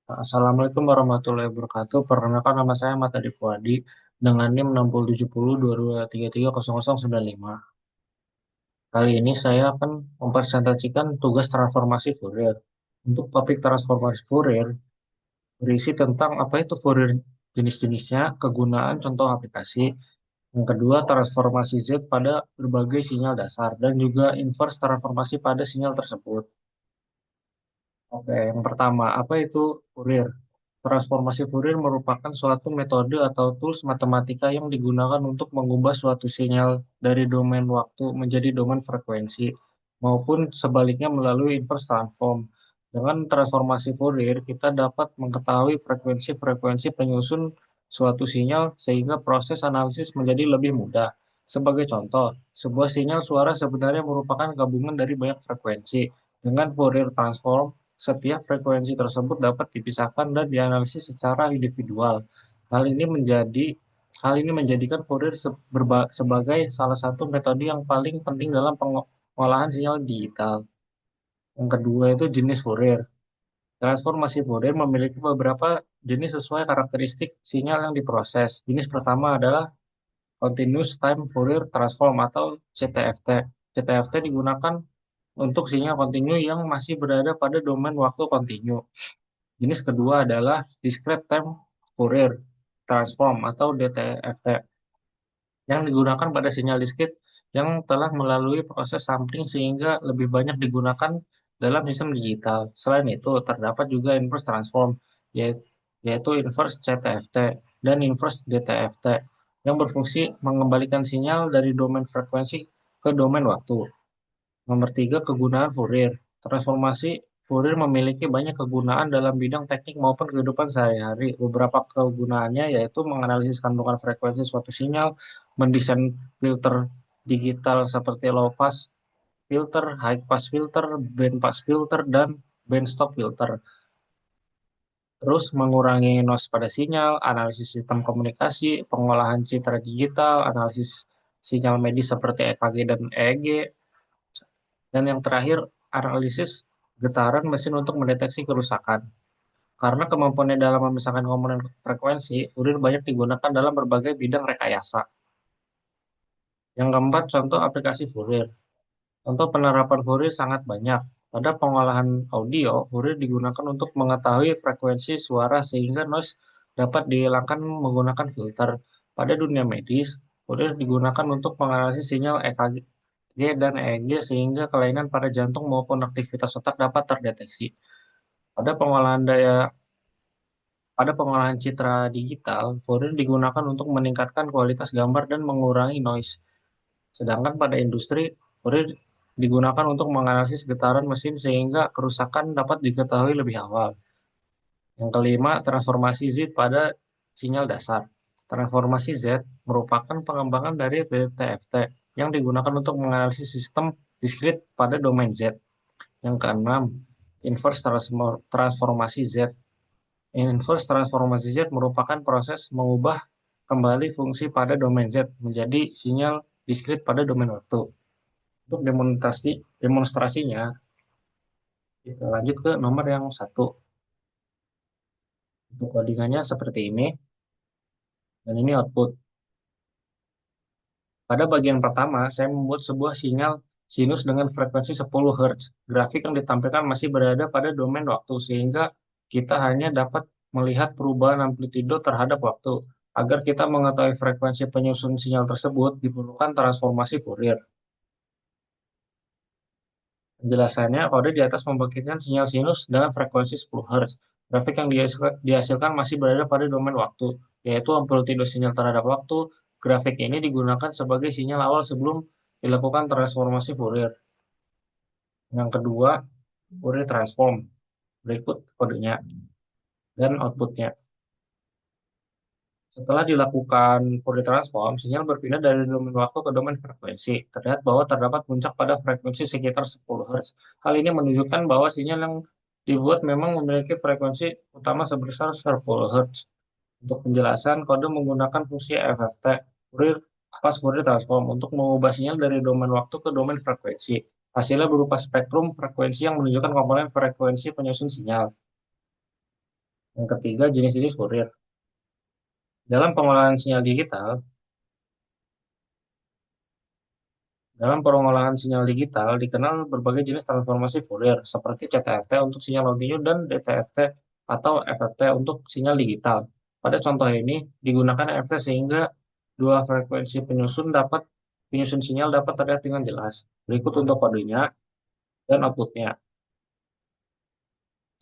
Assalamualaikum warahmatullahi wabarakatuh. Perkenalkan nama saya Ahmad Adi Fuadi dengan NIM 607022330095. Kali ini saya akan mempresentasikan tugas transformasi Fourier. Untuk topik transformasi Fourier berisi tentang apa itu Fourier, jenis-jenisnya, kegunaan, contoh aplikasi. Yang kedua, transformasi Z pada berbagai sinyal dasar dan juga inverse transformasi pada sinyal tersebut. Oke, yang pertama, apa itu Fourier? Transformasi Fourier merupakan suatu metode atau tools matematika yang digunakan untuk mengubah suatu sinyal dari domain waktu menjadi domain frekuensi, maupun sebaliknya melalui inverse transform. Dengan transformasi Fourier, kita dapat mengetahui frekuensi-frekuensi penyusun suatu sinyal sehingga proses analisis menjadi lebih mudah. Sebagai contoh, sebuah sinyal suara sebenarnya merupakan gabungan dari banyak frekuensi. Dengan Fourier transform, setiap frekuensi tersebut dapat dipisahkan dan dianalisis secara individual. Hal ini menjadi Hal ini menjadikan Fourier sebagai salah satu metode yang paling penting dalam pengolahan sinyal digital. Yang kedua itu jenis Fourier. Transformasi Fourier memiliki beberapa jenis sesuai karakteristik sinyal yang diproses. Jenis pertama adalah Continuous Time Fourier Transform atau CTFT. CTFT digunakan untuk sinyal kontinu yang masih berada pada domain waktu kontinu. Jenis kedua adalah Discrete Time Fourier Transform atau DTFT yang digunakan pada sinyal diskrit yang telah melalui proses sampling sehingga lebih banyak digunakan dalam sistem digital. Selain itu, terdapat juga inverse transform, yaitu inverse CTFT dan inverse DTFT, yang berfungsi mengembalikan sinyal dari domain frekuensi ke domain waktu. Nomor tiga, kegunaan Fourier. Transformasi Fourier memiliki banyak kegunaan dalam bidang teknik maupun kehidupan sehari-hari. Beberapa kegunaannya yaitu menganalisis kandungan frekuensi suatu sinyal, mendesain filter digital seperti low pass filter, high pass filter, band pass filter, dan band stop filter. Terus mengurangi noise pada sinyal, analisis sistem komunikasi, pengolahan citra digital, analisis sinyal medis seperti EKG dan EEG, dan yang terakhir, analisis getaran mesin untuk mendeteksi kerusakan. Karena kemampuannya dalam memisahkan komponen frekuensi, Fourier banyak digunakan dalam berbagai bidang rekayasa. Yang keempat, contoh aplikasi Fourier. Contoh penerapan Fourier sangat banyak. Pada pengolahan audio, Fourier digunakan untuk mengetahui frekuensi suara sehingga noise dapat dihilangkan menggunakan filter. Pada dunia medis, Fourier digunakan untuk menganalisis sinyal EKG dan EEG sehingga kelainan pada jantung maupun aktivitas otak dapat terdeteksi. Pada pengolahan daya pada pengolahan citra digital, Fourier digunakan untuk meningkatkan kualitas gambar dan mengurangi noise. Sedangkan pada industri, Fourier digunakan untuk menganalisis getaran mesin sehingga kerusakan dapat diketahui lebih awal. Yang kelima, transformasi Z pada sinyal dasar. Transformasi Z merupakan pengembangan dari TFT yang digunakan untuk menganalisis sistem diskrit pada domain Z. Yang keenam, inverse transformasi Z. Inverse transformasi Z merupakan proses mengubah kembali fungsi pada domain Z menjadi sinyal diskrit pada domain waktu. Untuk demonstrasinya, kita lanjut ke nomor yang satu. Untuk codingannya seperti ini, dan ini output. Pada bagian pertama, saya membuat sebuah sinyal sinus dengan frekuensi 10 Hz. Grafik yang ditampilkan masih berada pada domain waktu, sehingga kita hanya dapat melihat perubahan amplitudo terhadap waktu. Agar kita mengetahui frekuensi penyusun sinyal tersebut, diperlukan transformasi Fourier. Penjelasannya, kode di atas membangkitkan sinyal sinus dengan frekuensi 10 Hz. Grafik yang dihasilkan masih berada pada domain waktu, yaitu amplitudo sinyal terhadap waktu. Grafik ini digunakan sebagai sinyal awal sebelum dilakukan transformasi Fourier. Yang kedua, Fourier transform. Berikut kodenya dan outputnya. Setelah dilakukan Fourier transform, sinyal berpindah dari domain waktu ke domain frekuensi. Terlihat bahwa terdapat puncak pada frekuensi sekitar 10 Hz. Hal ini menunjukkan bahwa sinyal yang dibuat memang memiliki frekuensi utama sebesar 10 Hz. Untuk penjelasan, kode menggunakan fungsi FFT, Fourier fast Fourier transform, untuk mengubah sinyal dari domain waktu ke domain frekuensi. Hasilnya berupa spektrum frekuensi yang menunjukkan komponen frekuensi penyusun sinyal. Yang ketiga, jenis-jenis Fourier. Dalam pengolahan sinyal digital, dalam pengolahan sinyal digital dikenal berbagai jenis transformasi Fourier seperti CTFT untuk sinyal audio dan DTFT atau FFT untuk sinyal digital. Pada contoh ini digunakan FFT sehingga dua frekuensi penyusun sinyal dapat terlihat dengan jelas. Berikut untuk kodenya dan outputnya.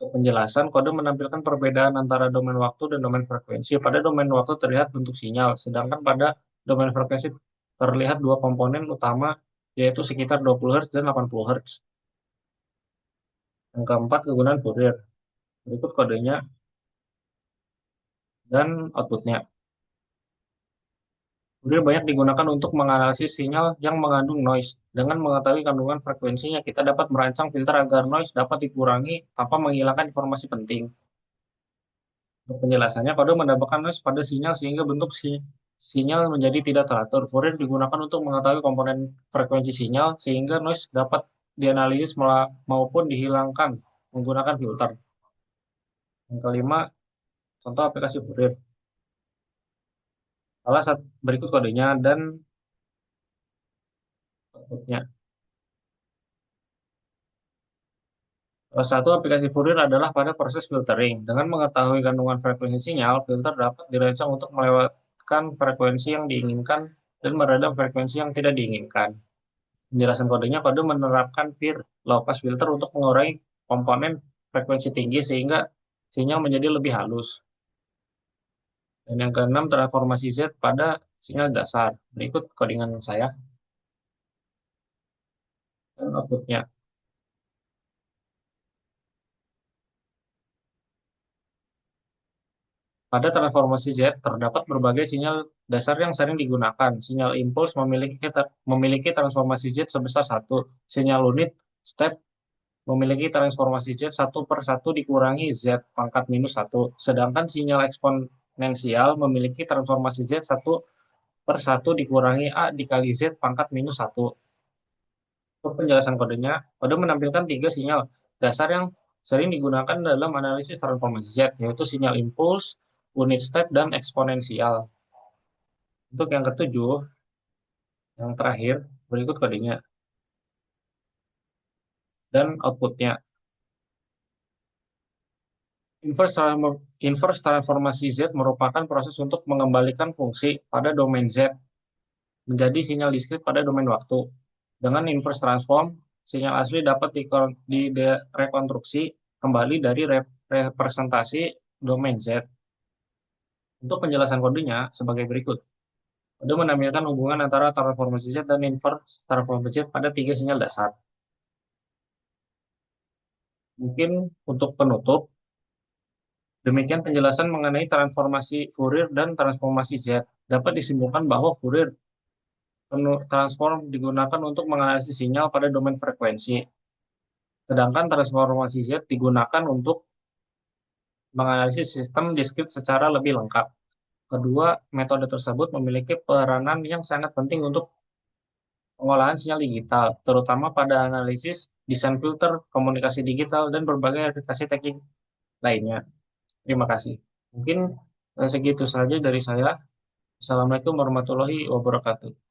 Untuk penjelasan, kode menampilkan perbedaan antara domain waktu dan domain frekuensi. Pada domain waktu terlihat bentuk sinyal, sedangkan pada domain frekuensi terlihat dua komponen utama, yaitu sekitar 20 Hz dan 80 Hz. Yang keempat, kegunaan Fourier. Berikut kodenya dan outputnya. Fourier banyak digunakan untuk menganalisis sinyal yang mengandung noise. Dengan mengetahui kandungan frekuensinya, kita dapat merancang filter agar noise dapat dikurangi tanpa menghilangkan informasi penting. Untuk penjelasannya, kode menambahkan noise pada sinyal sehingga bentuk sinyal menjadi tidak teratur. Fourier digunakan untuk mengetahui komponen frekuensi sinyal sehingga noise dapat dianalisis maupun dihilangkan menggunakan filter. Yang kelima, contoh aplikasi Fourier. Berikut kodenya dan outputnya. Salah satu aplikasi Fourier adalah pada proses filtering. Dengan mengetahui kandungan frekuensi sinyal, filter dapat dirancang untuk melewatkan frekuensi yang diinginkan dan meredam frekuensi yang tidak diinginkan. Penjelasan kodenya, kode menerapkan peer low pass filter untuk mengurangi komponen frekuensi tinggi sehingga sinyal menjadi lebih halus. Dan yang keenam, transformasi Z pada sinyal dasar. Berikut codingan saya dan outputnya. Pada transformasi Z terdapat berbagai sinyal dasar yang sering digunakan. Sinyal impuls memiliki transformasi Z sebesar 1. Sinyal unit step memiliki transformasi Z 1/1 dikurangi Z pangkat minus 1. Sedangkan sinyal eksponensial memiliki transformasi Z 1/1 dikurangi A dikali Z pangkat minus 1. Untuk penjelasan kodenya, kode menampilkan tiga sinyal dasar yang sering digunakan dalam analisis transformasi Z, yaitu sinyal impuls, unit step, dan eksponensial. Untuk yang ketujuh, yang terakhir, berikut kodenya dan outputnya. Inverse transformasi Z merupakan proses untuk mengembalikan fungsi pada domain Z menjadi sinyal diskrit pada domain waktu. Dengan inverse transform, sinyal asli dapat direkonstruksi kembali dari representasi domain Z. Untuk penjelasan kodenya sebagai berikut. Kode menampilkan hubungan antara transformasi Z dan inverse transformasi Z pada tiga sinyal dasar. Mungkin untuk penutup, demikian penjelasan mengenai transformasi Fourier dan transformasi Z. Dapat disimpulkan bahwa Fourier transform digunakan untuk menganalisis sinyal pada domain frekuensi, sedangkan transformasi Z digunakan untuk menganalisis sistem diskrit secara lebih lengkap. Kedua metode tersebut memiliki peranan yang sangat penting untuk pengolahan sinyal digital, terutama pada analisis, desain filter, komunikasi digital, dan berbagai aplikasi teknik lainnya. Terima kasih. Mungkin segitu saja dari saya. Assalamualaikum warahmatullahi wabarakatuh.